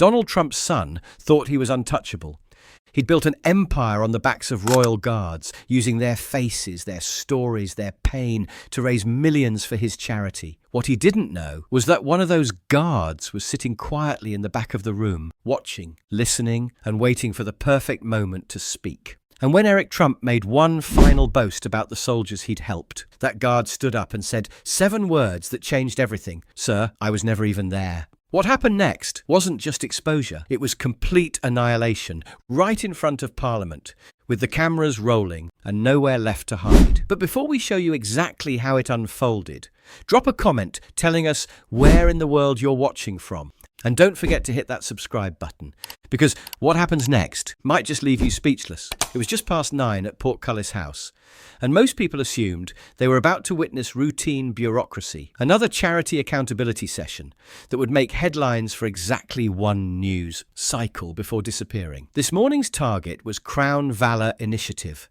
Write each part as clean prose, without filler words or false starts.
Donald Trump's son thought he was untouchable. He'd built an empire on the backs of royal guards, using their faces, their stories, their pain to raise millions for his charity. What he didn't know was that one of those guards was sitting quietly in the back of the room, watching, listening, and waiting for the perfect moment to speak. And when Eric Trump made one final boast about the soldiers he'd helped, that guard stood up and said 7 words that changed everything. "Sir, I was never even there." What happened next wasn't just exposure, it was complete annihilation, right in front of Parliament, with the cameras rolling and nowhere left to hide. But before we show you exactly how it unfolded, drop a comment telling us where in the world you're watching from. And don't forget to hit that subscribe button, because what happens next might just leave you speechless. It was just past 9 at Portcullis House, and most people assumed they were about to witness routine bureaucracy, another charity accountability session that would make headlines for exactly one news cycle before disappearing. This morning's target was Valor Initiative,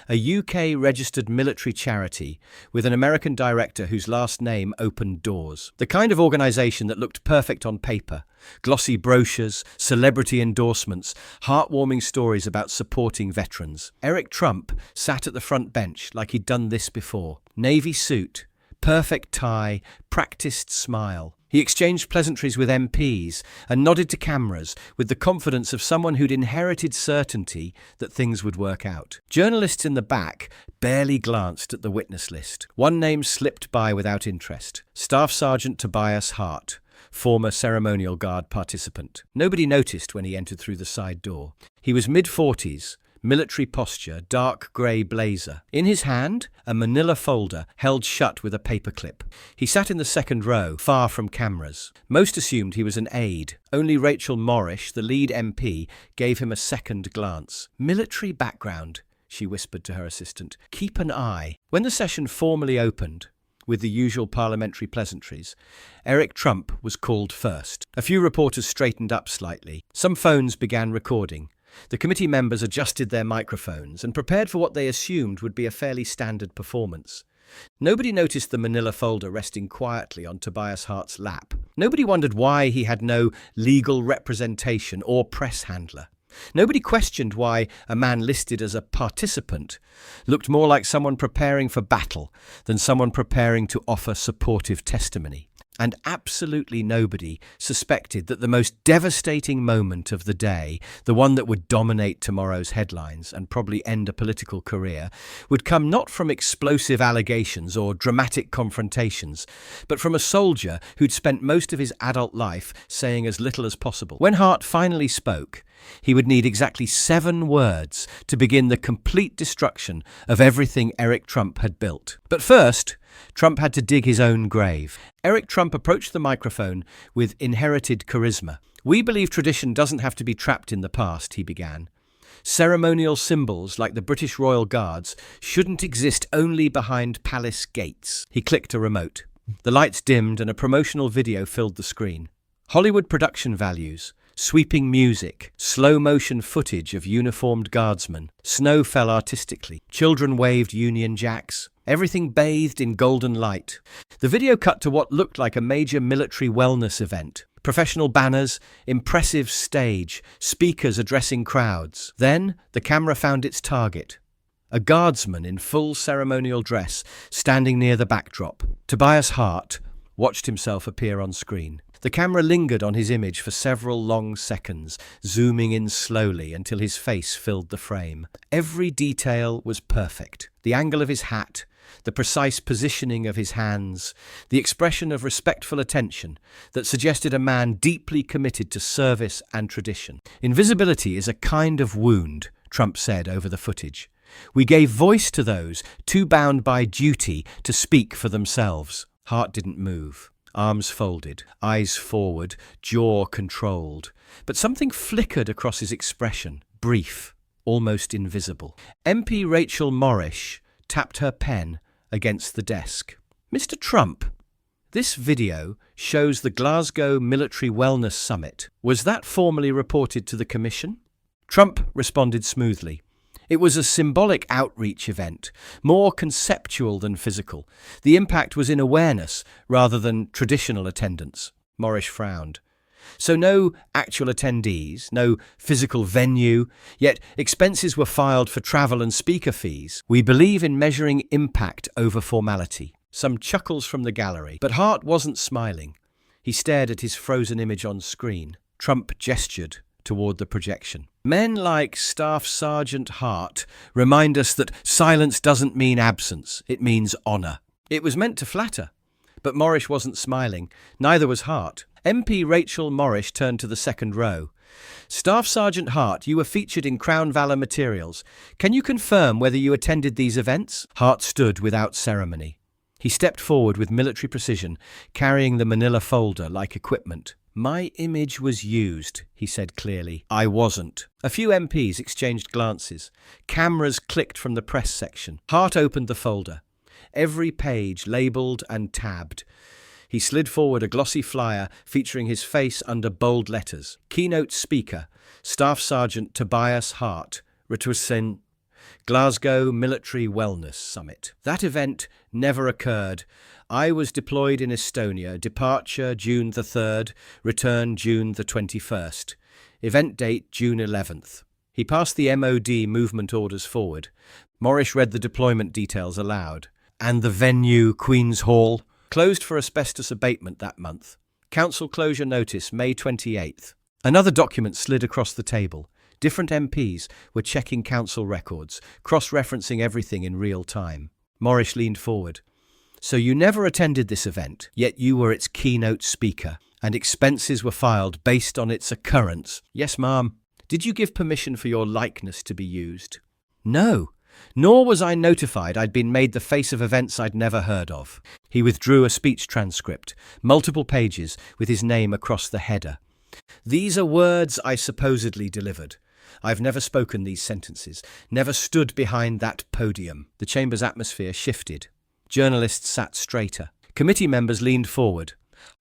a UK-registered military charity with an American director whose last name opened doors. The kind of organisation that looked perfect on paper. Glossy brochures, celebrity endorsements, heartwarming stories about supporting veterans. Eric Trump sat at the front bench like he'd done this before. Navy suit, perfect tie, practiced smile. He exchanged pleasantries with MPs and nodded to cameras with the confidence of someone who'd inherited certainty that things would work out. Journalists in the back barely glanced at the witness list. One name slipped by without interest. Staff Sergeant Tobias Hart, former ceremonial guard participant. Nobody noticed when he entered through the side door. He was mid-40s, military posture, dark grey blazer. In his hand, a manila folder held shut with a paperclip. He sat in the second row, far from cameras. Most assumed he was an aide. Only Rachel Morrish, the lead MP, gave him a second glance. "Military background," she whispered to her assistant. "Keep an eye." When the session formally opened, with the usual parliamentary pleasantries, Eric Trump was called first. A few reporters straightened up slightly. Some phones began recording. The committee members adjusted their microphones and prepared for what they assumed would be a fairly standard performance. Nobody noticed the manila folder resting quietly on Tobias Hart's lap. Nobody wondered why he had no legal representation or press handler. Nobody questioned why a man listed as a participant looked more like someone preparing for battle than someone preparing to offer supportive testimony. And absolutely nobody suspected that the most devastating moment of the day, the one that would dominate tomorrow's headlines and probably end a political career, would come not from explosive allegations or dramatic confrontations, but from a soldier who'd spent most of his adult life saying as little as possible. When Hart finally spoke, he would need exactly 7 words to begin the complete destruction of everything Eric Trump had built. But first, Trump had to dig his own grave. Eric Trump approached the microphone with inherited charisma. "We believe tradition doesn't have to be trapped in the past," he began. "Ceremonial symbols like the British Royal Guards shouldn't exist only behind palace gates." He clicked a remote. The lights dimmed and a promotional video filled the screen. Hollywood production values, sweeping music, slow-motion footage of uniformed guardsmen. Snow fell artistically. Children waved Union Jacks. Everything bathed in golden light. The video cut to what looked like a major military wellness event. Professional banners, impressive stage, speakers addressing crowds. Then the camera found its target. A guardsman in full ceremonial dress standing near the backdrop. Tobias Hart watched himself appear on screen. The camera lingered on his image for several long seconds, zooming in slowly until his face filled the frame. Every detail was perfect. The angle of his hat, the precise positioning of his hands, the expression of respectful attention that suggested a man deeply committed to service and tradition. "Invisibility is a kind of wound," Trump said over the footage. "We gave voice to those too bound by duty to speak for themselves." Hart didn't move. Arms folded, eyes forward, jaw controlled. But something flickered across his expression, brief, almost invisible. MP Rachel Morrish tapped her pen against the desk. "Mr. Trump, this video shows the Glasgow Military Wellness Summit. Was that formally reported to the Commission?" Trump responded smoothly. "It was a symbolic outreach event, more conceptual than physical. The impact was in awareness rather than traditional attendance." Morrish frowned. So no actual attendees, no physical venue, yet expenses were filed for travel and speaker fees. We believe in measuring impact over formality. Some chuckles from the gallery, but Hart wasn't smiling. He stared at his frozen image on screen. Trump gestured toward the projection. Men like Staff Sergeant Hart remind us that silence doesn't mean absence, it means honour. It was meant to flatter. But Morrish wasn't smiling, neither was Hart. MP Rachel Morrish turned to the second row. Staff Sergeant Hart, you were featured in Crown Valor materials. Can you confirm whether you attended these events? Hart stood without ceremony. He stepped forward with military precision, carrying the manila folder like equipment. My image was used, he said clearly. I wasn't. A few MPs exchanged glances. Cameras clicked from the press section. Hart opened the folder. Every page labelled and tabbed. He slid forward a glossy flyer featuring his face under bold letters. Keynote speaker, Staff Sergeant Tobias Hart, Retusin, Glasgow Military Wellness Summit. That event never occurred. I was deployed in Estonia, departure June the 3rd, return June the 21st. Event date June 11th. He passed the MOD movement orders forward. Morrish read the deployment details aloud. And the venue, Queen's Hall, closed for asbestos abatement that month. Council closure notice, May 28th. Another document slid across the table. Different MPs were checking council records, cross-referencing everything in real time. Morrish leaned forward. So you never attended this event, yet you were its keynote speaker, and expenses were filed based on its occurrence. Yes, ma'am. Did you give permission for your likeness to be used? No. Nor was I notified I'd been made the face of events I'd never heard of. He withdrew a speech transcript, multiple pages, with his name across the header. These are words I supposedly delivered. I've never spoken these sentences, never stood behind that podium. The chamber's atmosphere shifted. Journalists sat straighter. Committee members leaned forward.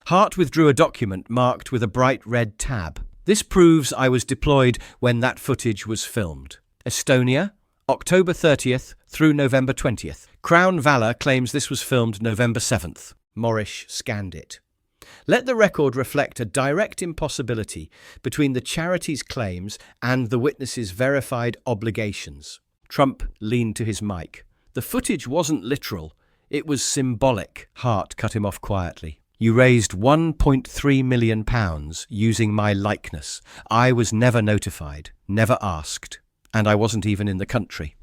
Hart withdrew a document marked with a bright red tab. This proves I was deployed when that footage was filmed. Estonia, October 30th through November 20th. Crown Valor claims this was filmed November 7th. Morrish scanned it. Let the record reflect a direct impossibility between the charity's claims and the witness's verified obligations. Trump leaned to his mic. The footage wasn't literal. It was symbolic. Hart cut him off quietly. You raised £1.3 million using my likeness. I was never notified, never asked. And I wasn't even in the country.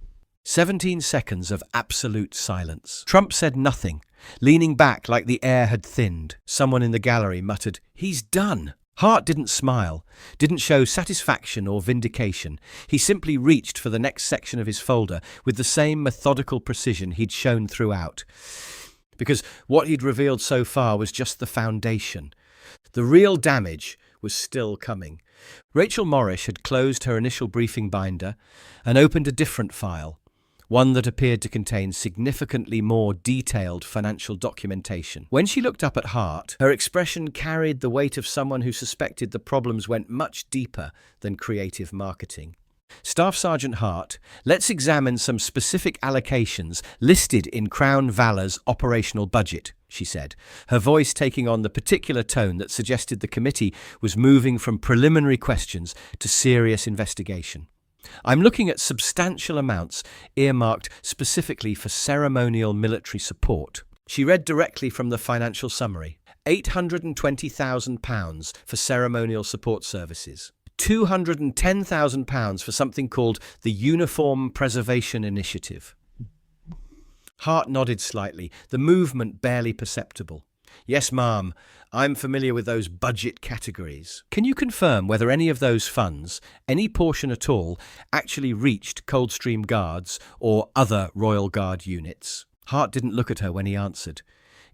17 seconds of absolute silence. Trump said nothing, leaning back like the air had thinned. Someone in the gallery muttered, "He's done." Hart didn't smile, didn't show satisfaction or vindication. He simply reached for the next section of his folder with the same methodical precision he'd shown throughout. Because what he'd revealed so far was just the foundation. The real damage was still coming. Rachel Morrish had closed her initial briefing binder and opened a different file, one that appeared to contain significantly more detailed financial documentation. When she looked up at Hart, her expression carried the weight of someone who suspected the problems went much deeper than creative marketing. Staff Sergeant Hart, let's examine some specific allocations listed in Crown Valor's operational budget, she said, her voice taking on the particular tone that suggested the committee was moving from preliminary questions to serious investigation. I'm looking at substantial amounts earmarked specifically for ceremonial military support. She read directly from the financial summary. £820,000 for ceremonial support services. £210,000 for something called the Uniform Preservation Initiative. Hart nodded slightly, the movement barely perceptible. Yes, ma'am, I'm familiar with those budget categories. Can you confirm whether any of those funds, any portion at all, actually reached Coldstream Guards or other Royal Guard units? Hart didn't look at her when he answered.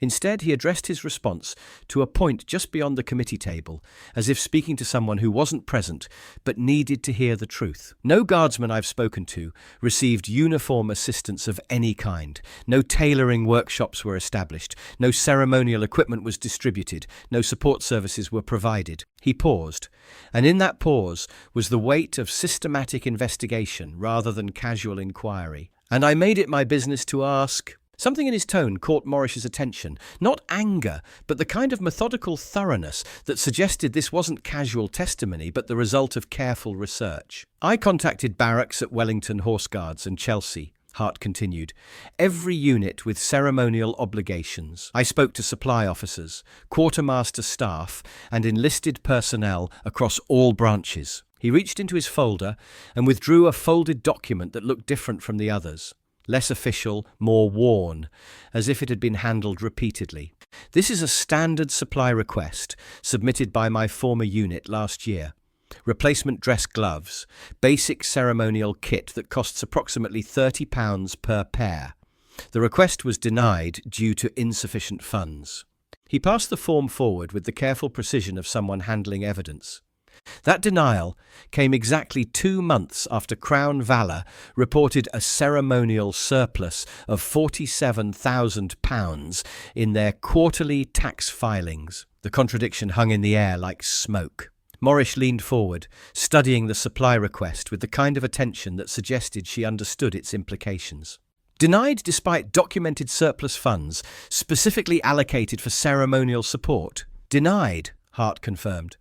Instead, he addressed his response to a point just beyond the committee table, as if speaking to someone who wasn't present but needed to hear the truth. No guardsman I've spoken to received uniform assistance of any kind. No tailoring workshops were established. No ceremonial equipment was distributed. No support services were provided. He paused, and in that pause was the weight of systematic investigation rather than casual inquiry. And I made it my business to ask, Something in his tone caught Morrish's attention. Not anger, but the kind of methodical thoroughness that suggested this wasn't casual testimony, but the result of careful research. I contacted barracks at Wellington Horse Guards and Chelsea, Hart continued. Every unit with ceremonial obligations. I spoke to supply officers, quartermaster staff, and enlisted personnel across all branches. He reached into his folder and withdrew a folded document that looked different from the others. Less official, more worn, as if it had been handled repeatedly. This is a standard supply request submitted by my former unit last year. Replacement dress gloves, basic ceremonial kit that costs approximately £30 per pair. The request was denied due to insufficient funds. He passed the form forward with the careful precision of someone handling evidence. That denial came exactly 2 months after Crown Valor reported a ceremonial surplus of £47,000 in their quarterly tax filings. The contradiction hung in the air like smoke. Morrish leaned forward, studying the supply request with the kind of attention that suggested she understood its implications. Denied despite documented surplus funds specifically allocated for ceremonial support. Denied, Hart confirmed.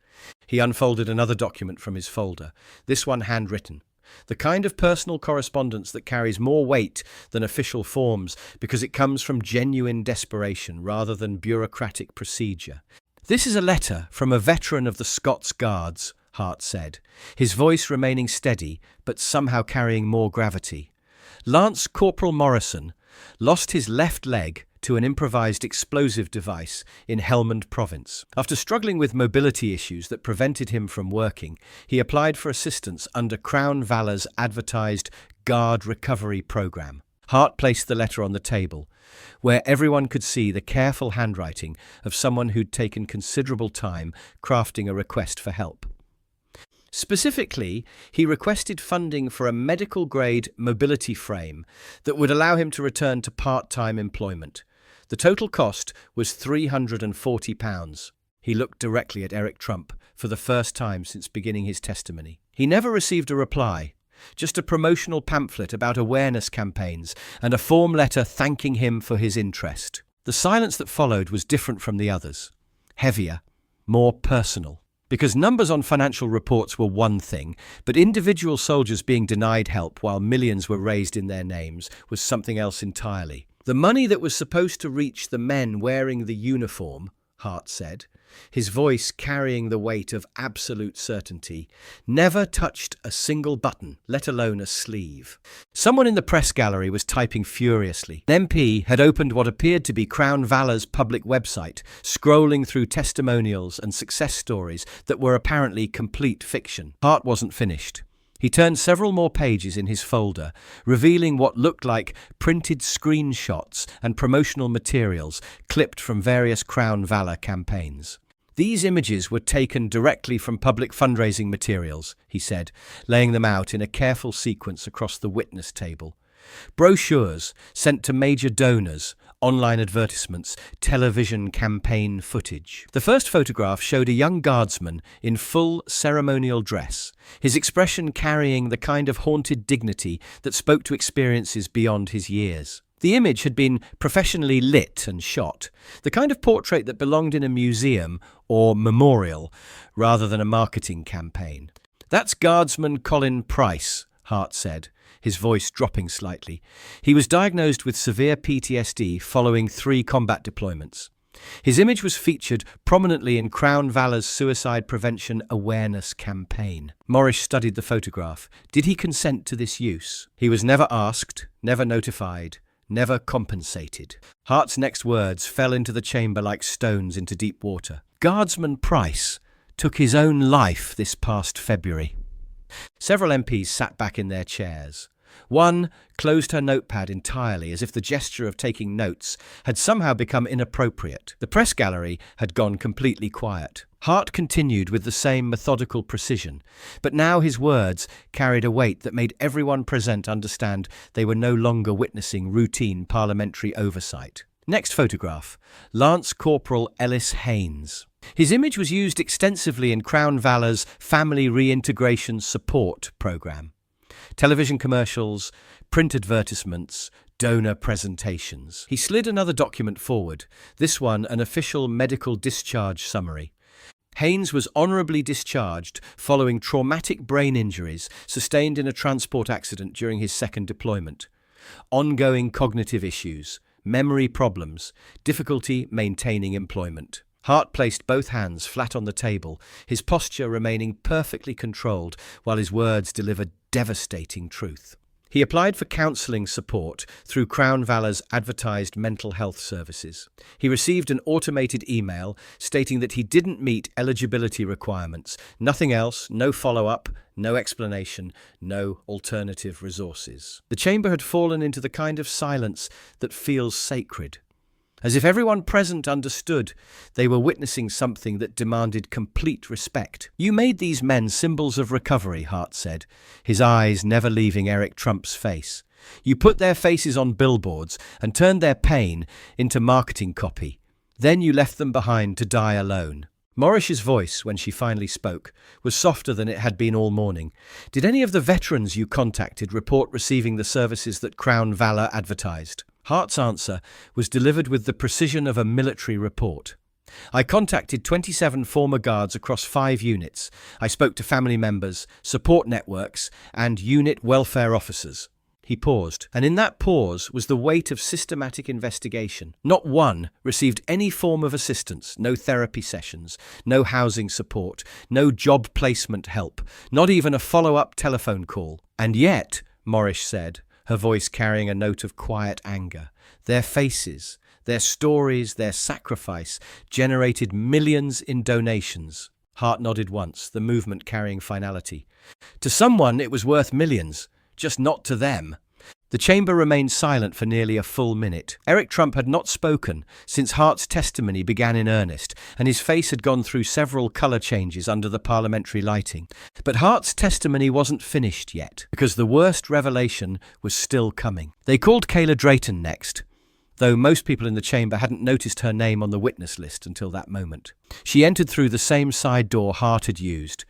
He unfolded another document from his folder, this one handwritten. The kind of personal correspondence that carries more weight than official forms because it comes from genuine desperation rather than bureaucratic procedure. This is a letter from a veteran of the Scots Guards, Hart said, his voice remaining steady but somehow carrying more gravity. Lance Corporal Morrison lost his left leg to an improvised explosive device in Helmand Province. After struggling with mobility issues that prevented him from working, he applied for assistance under Crown Valor's advertised Guard Recovery Program. Hart placed the letter on the table, where everyone could see the careful handwriting of someone who'd taken considerable time crafting a request for help. Specifically, he requested funding for a medical-grade mobility frame that would allow him to return to part-time employment. The total cost was £340. He looked directly at Eric Trump for the first time since beginning his testimony. He never received a reply, just a promotional pamphlet about awareness campaigns and a form letter thanking him for his interest. The silence that followed was different from the others, heavier, more personal. Because numbers on financial reports were one thing, but individual soldiers being denied help while millions were raised in their names was something else entirely. The money that was supposed to reach the men wearing the uniform, Hart said, his voice carrying the weight of absolute certainty, never touched a single button, let alone a sleeve. Someone in the press gallery was typing furiously. An MP had opened what appeared to be Crown Valor's public website, scrolling through testimonials and success stories that were apparently complete fiction. Hart wasn't finished. He turned several more pages in his folder, revealing what looked like printed screenshots and promotional materials clipped from various Crown Valor campaigns. These images were taken directly from public fundraising materials, he said, laying them out in a careful sequence across the witness table. Brochures sent to major donors, online advertisements, television campaign footage. The first photograph showed a young guardsman in full ceremonial dress, his expression carrying the kind of haunted dignity that spoke to experiences beyond his years. The image had been professionally lit and shot, the kind of portrait that belonged in a museum or memorial rather than a marketing campaign. "That's Guardsman Colin Price," Hart said, his voice dropping slightly. He was diagnosed with severe PTSD following 3 combat deployments. His image was featured prominently in Crown Valor's suicide prevention awareness campaign. Morrish studied the photograph. Did he consent to this use? He was never asked, never notified, never compensated. Hart's next words fell into the chamber like stones into deep water. Guardsman Price took his own life this past February. Several MPs sat back in their chairs. One closed her notepad entirely, as if the gesture of taking notes had somehow become inappropriate. The press gallery had gone completely quiet. Hart continued with the same methodical precision, but now his words carried a weight that made everyone present understand they were no longer witnessing routine parliamentary oversight. Next photograph, Lance Corporal Ellis Haynes. His image was used extensively in Crown Valor's Family Reintegration Support Program. Television commercials, print advertisements, donor presentations. He slid another document forward, this one an official medical discharge summary. Haynes was honourably discharged following traumatic brain injuries sustained in a transport accident during his second deployment. Ongoing cognitive issues, memory problems, difficulty maintaining employment. Hart placed both hands flat on the table, his posture remaining perfectly controlled while his words delivered devastating truth. He applied for counselling support through Crown Valor's advertised mental health services. He received an automated email stating that he didn't meet eligibility requirements. Nothing else, no follow-up, no explanation, no alternative resources. The chamber had fallen into the kind of silence that feels sacred. As if everyone present understood, they were witnessing something that demanded complete respect. "You made these men symbols of recovery," Hart said, his eyes never leaving Eric Trump's face. "You put their faces on billboards and turned their pain into marketing copy. Then you left them behind to die alone." Morrish's voice, when she finally spoke, was softer than it had been all morning. "Did any of the veterans you contacted report receiving the services that Crown Valor advertised?" Hart's answer was delivered with the precision of a military report. "I contacted 27 former guards across 5 units. I spoke to family members, support networks, and unit welfare officers." He paused, and in that pause was the weight of systematic investigation. Not one received any form of assistance, no therapy sessions, no housing support, no job placement help, not even a follow-up telephone call. "And yet," Morrish said, her voice carrying a note of quiet anger, "their faces, their stories, their sacrifice generated millions in donations." Hart nodded once, the movement carrying finality. "To someone it was worth millions, just not to them." The chamber remained silent for nearly a full minute. Eric Trump had not spoken since Hart's testimony began in earnest, and his face had gone through several colour changes under the parliamentary lighting. But Hart's testimony wasn't finished yet, because the worst revelation was still coming. They called Kayla Drayton next, though most people in the chamber hadn't noticed her name on the witness list until that moment. She entered through the same side door Hart had used,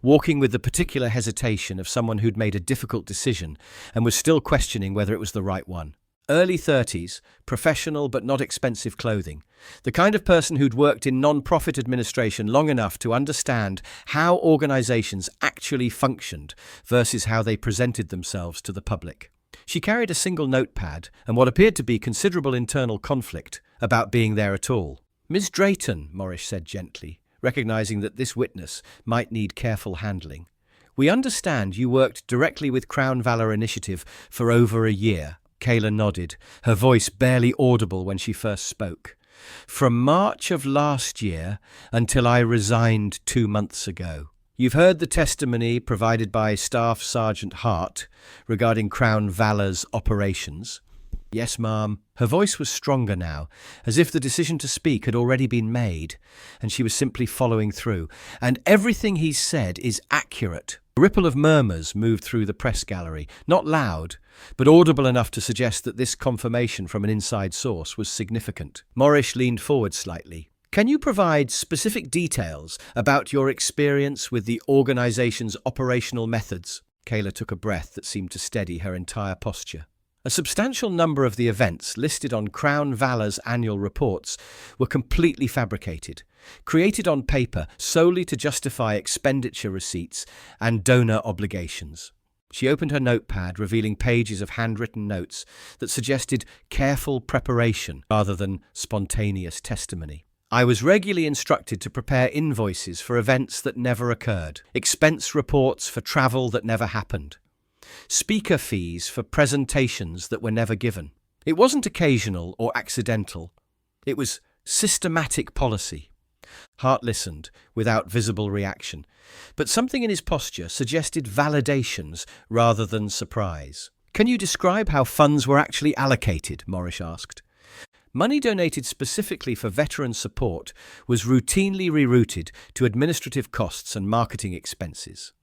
walking with the particular hesitation of someone who'd made a difficult decision and was still questioning whether it was the right one. Early 30s, professional but not expensive clothing. The kind of person who'd worked in non-profit administration long enough to understand how organizations actually functioned versus how they presented themselves to the public. She carried a single notepad and what appeared to be considerable internal conflict about being there at all. "Ms. Drayton," Morrish said gently, recognizing that this witness might need careful handling. "We understand you worked directly with Crown Valor Initiative for over a year." Kayla nodded, her voice barely audible when she first spoke. "From March of last year until I resigned 2 months ago." "You've heard the testimony provided by Staff Sergeant Hart regarding Crown Valor's operations." "Yes, ma'am." Her voice was stronger now, as if the decision to speak had already been made, and she was simply following through. "And everything he said is accurate." A ripple of murmurs moved through the press gallery, not loud, but audible enough to suggest that this confirmation from an inside source was significant. Morrish leaned forward slightly. "Can you provide specific details about your experience with the organization's operational methods?" Kayla took a breath that seemed to steady her entire posture. A substantial number of the events listed on Crown Valor's annual reports were completely fabricated, created on paper solely to justify expenditure receipts and donor obligations. She opened her notepad, revealing pages of handwritten notes that suggested careful preparation rather than spontaneous testimony. "I was regularly instructed to prepare invoices for events that never occurred, expense reports for travel that never happened, speaker fees for presentations that were never given. It wasn't occasional or accidental. It was systematic policy." Hart listened, without visible reaction, but something in his posture suggested validations rather than surprise. "Can you describe how funds were actually allocated?" Morrish asked. Money donated specifically for veteran support was routinely rerouted to administrative costs and marketing expenses.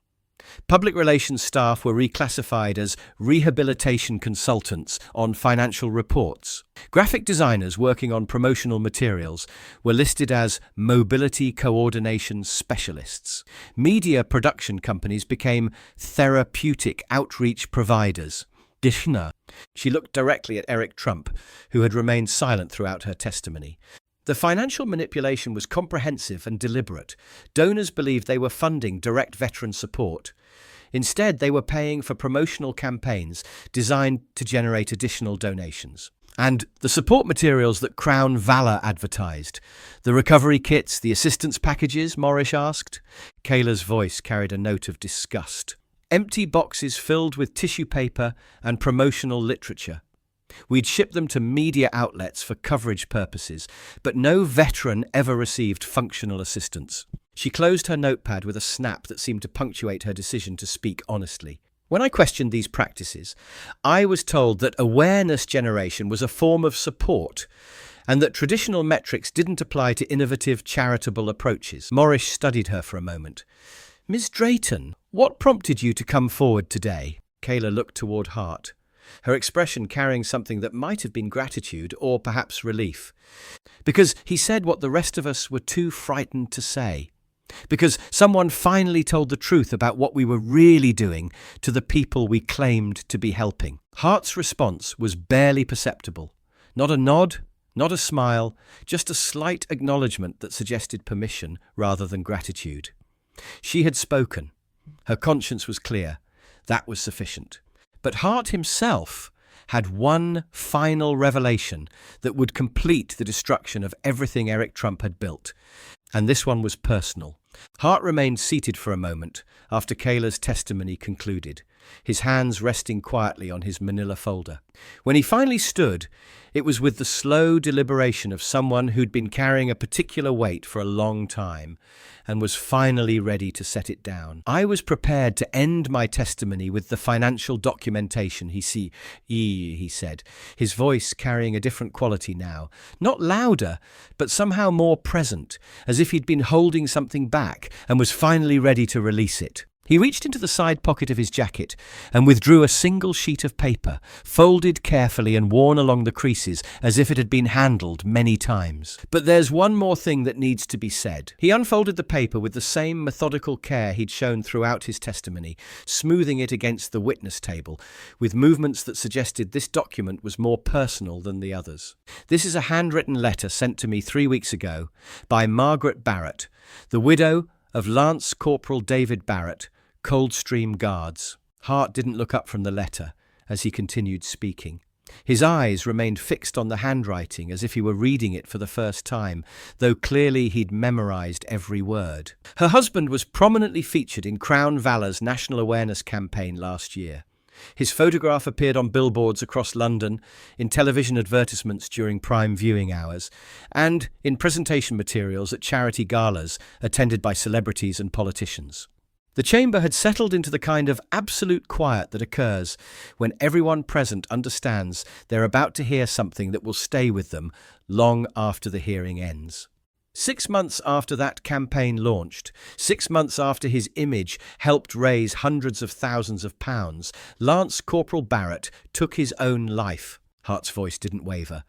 Public relations staff were reclassified as rehabilitation consultants on financial reports. Graphic designers working on promotional materials were listed as mobility coordination specialists. Media production companies became therapeutic outreach providers. Dishner. She looked directly at Eric Trump, who had remained silent throughout her testimony. The financial manipulation was comprehensive and deliberate. Donors believed they were funding direct veteran support. Instead, they were paying for promotional campaigns designed to generate additional donations. And the support materials that Crown Valor advertised. The recovery kits, the assistance packages, Morris asked. Kayla's voice carried a note of disgust. Empty boxes filled with tissue paper and promotional literature. We'd ship them to media outlets for coverage purposes, but no veteran ever received functional assistance. She closed her notepad with a snap that seemed to punctuate her decision to speak honestly. When I questioned these practices, I was told that awareness generation was a form of support and that traditional metrics didn't apply to innovative charitable approaches. Morris studied her for a moment. Ms. Drayton, what prompted you to come forward today? Kayla looked toward Hart, her expression carrying something that might have been gratitude or perhaps relief. Because he said what the rest of us were too frightened to say. Because someone finally told the truth about what we were really doing to the people we claimed to be helping. Hart's response was barely perceptible. Not a nod, not a smile, just a slight acknowledgement that suggested permission rather than gratitude. She had spoken. Her conscience was clear. That was sufficient. But Hart himself had one final revelation that would complete the destruction of everything Eric Trump had built. And this one was personal. Hart remained seated for a moment after Kayla's testimony concluded, his hands resting quietly on his manila folder. When he finally stood, it was with the slow deliberation of someone who'd been carrying a particular weight for a long time and was finally ready to set it down. I was prepared to end my testimony with the financial documentation, he said, his voice carrying a different quality now. Not louder, but somehow more present, as if he'd been holding something back and was finally ready to release it. He reached into the side pocket of his jacket and withdrew a single sheet of paper, folded carefully and worn along the creases as if it had been handled many times. But there's one more thing that needs to be said. He unfolded the paper with the same methodical care he'd shown throughout his testimony, smoothing it against the witness table, with movements that suggested this document was more personal than the others. This is a handwritten letter sent to me 3 weeks ago by Margaret Barrett, the widow of Lance Corporal David Barrett, Coldstream Guards. Hart didn't look up from the letter as he continued speaking. His eyes remained fixed on the handwriting as if he were reading it for the first time, though clearly he'd memorized every word. Her husband was prominently featured in Crown Valor's national awareness campaign last year. His photograph appeared on billboards across London, in television advertisements during prime viewing hours, and in presentation materials at charity galas attended by celebrities and politicians. The chamber had settled into the kind of absolute quiet that occurs when everyone present understands they're about to hear something that will stay with them long after the hearing ends. 6 months after that campaign launched, 6 months after his image helped raise hundreds of thousands of pounds, Lance Corporal Barrett took his own life. Hart's voice didn't waver,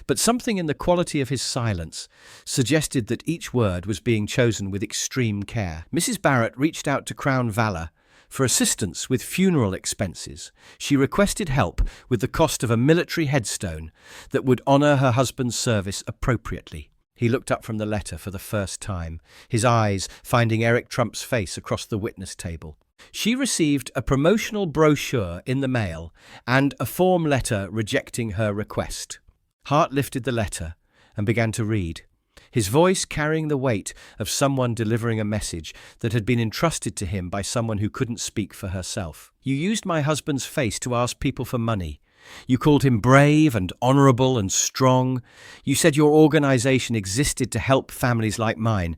but something in the quality of his silence suggested that each word was being chosen with extreme care. Mrs. Barrett reached out to Crown Valor for assistance with funeral expenses. She requested help with the cost of a military headstone that would honour her husband's service appropriately. He looked up from the letter for the first time, his eyes finding Eric Trump's face across the witness table. She received a promotional brochure in the mail and a form letter rejecting her request. Hart lifted the letter and began to read, his voice carrying the weight of someone delivering a message that had been entrusted to him by someone who couldn't speak for herself. You used my husband's face to ask people for money. You called him brave and honourable and strong. You said your organisation existed to help families like mine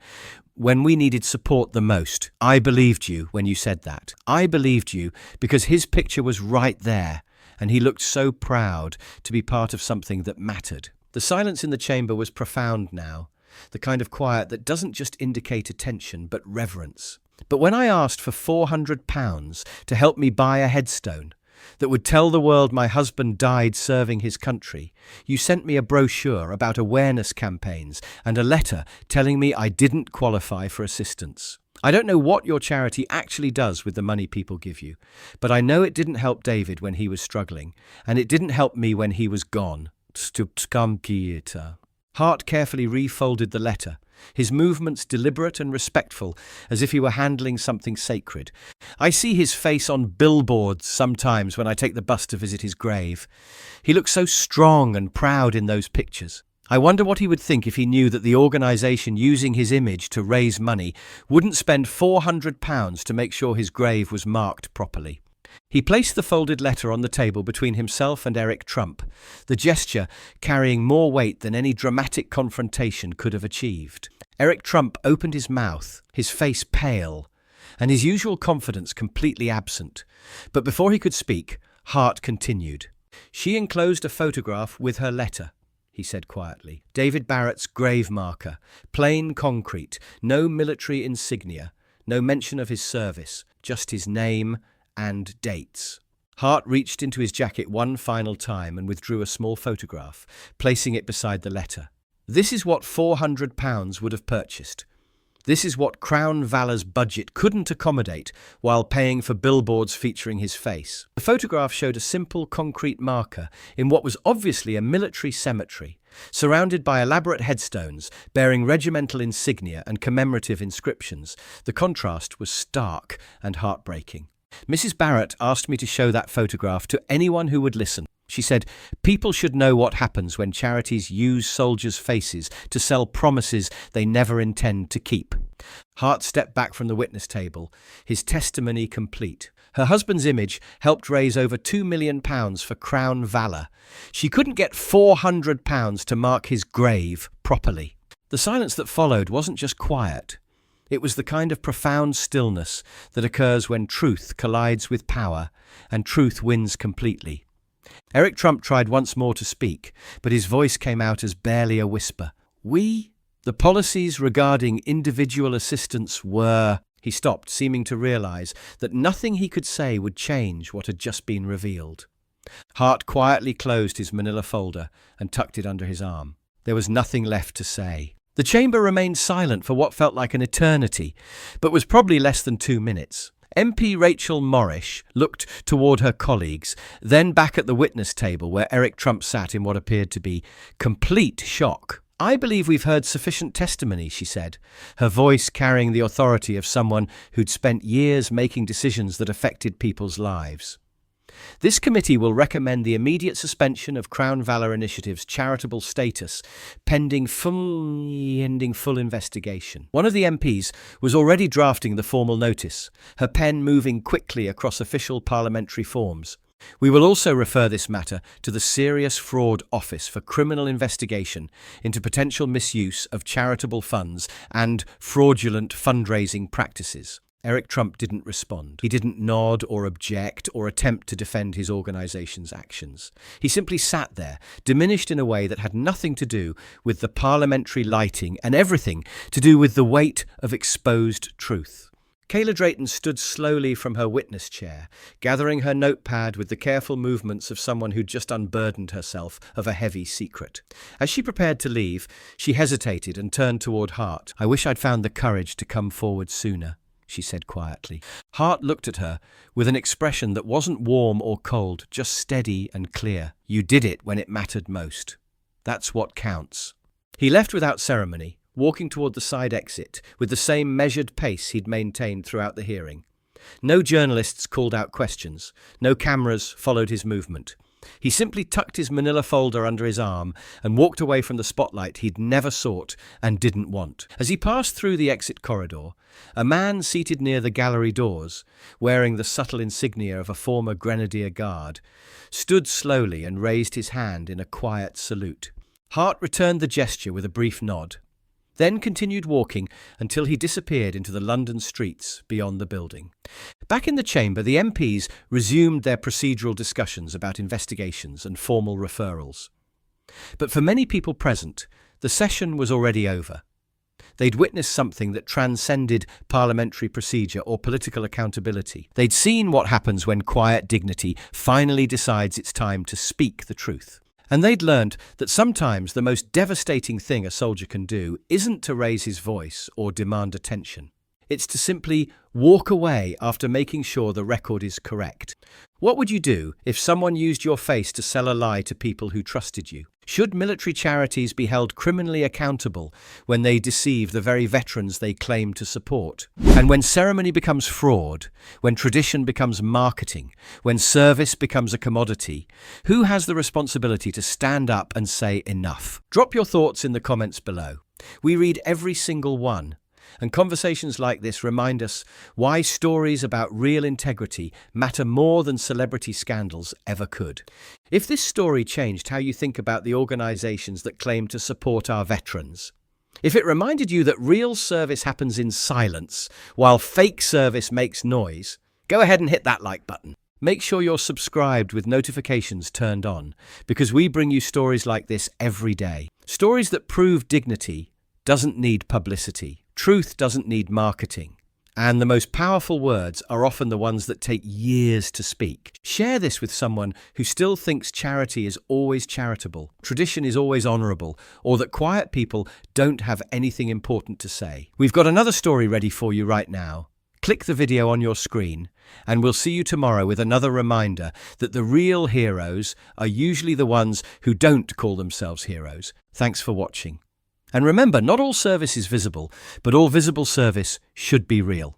when we needed support the most. I believed you when you said that. I believed you because his picture was right there, and he looked so proud to be part of something that mattered. The silence in the chamber was profound now, the kind of quiet that doesn't just indicate attention but reverence. But when I asked for £400 to help me buy a headstone that would tell the world my husband died serving his country, you sent me a brochure about awareness campaigns and a letter telling me I didn't qualify for assistance. I don't know what your charity actually does with the money people give you, but I know it didn't help David when he was struggling, and it didn't help me when he was gone. Hart carefully refolded the letter, his movements deliberate and respectful, as if he were handling something sacred. I see his face on billboards sometimes when I take the bus to visit his grave. He looks so strong and proud in those pictures. I wonder what he would think if he knew that the organisation using his image to raise money wouldn't spend £400 to make sure his grave was marked properly. He placed the folded letter on the table between himself and Eric Trump, the gesture carrying more weight than any dramatic confrontation could have achieved. Eric Trump opened his mouth, his face pale, and his usual confidence completely absent. But before he could speak, Hart continued. "She enclosed a photograph with her letter," he said quietly. "David Barrett's grave marker, plain concrete, no military insignia, no mention of his service, just his name and dates." Hart reached into his jacket one final time and withdrew a small photograph, placing it beside the letter. "This is what £400 would have purchased. This is what Crown Valor's budget couldn't accommodate while paying for billboards featuring his face." The photograph showed a simple concrete marker in what was obviously a military cemetery, surrounded by elaborate headstones bearing regimental insignia and commemorative inscriptions. The contrast was stark and heartbreaking. "Mrs. Barrett asked me to show that photograph to anyone who would listen. She said, people should know what happens when charities use soldiers' faces to sell promises they never intend to keep." Hart stepped back from the witness table, his testimony complete. Her husband's image helped raise over £2 million for Crown Valor. She couldn't get £400 to mark his grave properly. The silence that followed wasn't just quiet. It was the kind of profound stillness that occurs when truth collides with power and truth wins completely. Eric Trump tried once more to speak, but his voice came out as barely a whisper. The policies regarding individual assistance were..." He stopped, seeming to realize that nothing he could say would change what had just been revealed. Hart quietly closed his manila folder and tucked it under his arm. There was nothing left to say. The chamber remained silent for what felt like an eternity, but was probably less than 2 minutes. MP Rachel Morrish looked toward her colleagues, then back at the witness table where Eric Trump sat in what appeared to be complete shock. "I believe we've heard sufficient testimony," she said, her voice carrying the authority of someone who'd spent years making decisions that affected people's lives. "This committee will recommend the immediate suspension of Crown Valor Initiative's charitable status, pending full investigation." One of the MPs was already drafting the formal notice, her pen moving quickly across official parliamentary forms. "We will also refer this matter to the Serious Fraud Office for criminal investigation into potential misuse of charitable funds and fraudulent fundraising practices." Eric Trump didn't respond. He didn't nod or object or attempt to defend his organization's actions. He simply sat there, diminished in a way that had nothing to do with the parliamentary lighting and everything to do with the weight of exposed truth. Kayla Drayton stood slowly from her witness chair, gathering her notepad with the careful movements of someone who'd just unburdened herself of a heavy secret. As she prepared to leave, she hesitated and turned toward Hart. "I wish I'd found the courage to come forward sooner," she said quietly. Hart looked at her with an expression that wasn't warm or cold, just steady and clear. "You did it when it mattered most. That's what counts." He left without ceremony, walking toward the side exit with the same measured pace he'd maintained throughout the hearing. No journalists called out questions. No cameras followed his movement. He simply tucked his manila folder under his arm and walked away from the spotlight he'd never sought and didn't want. As he passed through the exit corridor, a man seated near the gallery doors, wearing the subtle insignia of a former Grenadier Guard, stood slowly and raised his hand in a quiet salute. Hart returned the gesture with a brief nod, then continued walking until he disappeared into the London streets beyond the building. Back in the chamber, the MPs resumed their procedural discussions about investigations and formal referrals. But for many people present, the session was already over. They'd witnessed something that transcended parliamentary procedure or political accountability. They'd seen what happens when quiet dignity finally decides it's time to speak the truth. And they'd learned that sometimes the most devastating thing a soldier can do isn't to raise his voice or demand attention. It's to simply walk away after making sure the record is correct. What would you do if someone used your face to sell a lie to people who trusted you? Should military charities be held criminally accountable when they deceive the very veterans they claim to support? And when ceremony becomes fraud, when tradition becomes marketing, when service becomes a commodity, who has the responsibility to stand up and say enough? Drop your thoughts in the comments below. We read every single one. And conversations like this remind us why stories about real integrity matter more than celebrity scandals ever could. If this story changed how you think about the organizations that claim to support our veterans, if it reminded you that real service happens in silence while fake service makes noise, go ahead and hit that like button. Make sure you're subscribed with notifications turned on, because we bring you stories like this every day. Stories that prove dignity doesn't need publicity. Truth doesn't need marketing. And the most powerful words are often the ones that take years to speak. Share this with someone who still thinks charity is always charitable, tradition is always honourable, or that quiet people don't have anything important to say. We've got another story ready for you right now. Click the video on your screen, and we'll see you tomorrow with another reminder that the real heroes are usually the ones who don't call themselves heroes. Thanks for watching. And remember, not all service is visible, but all visible service should be real.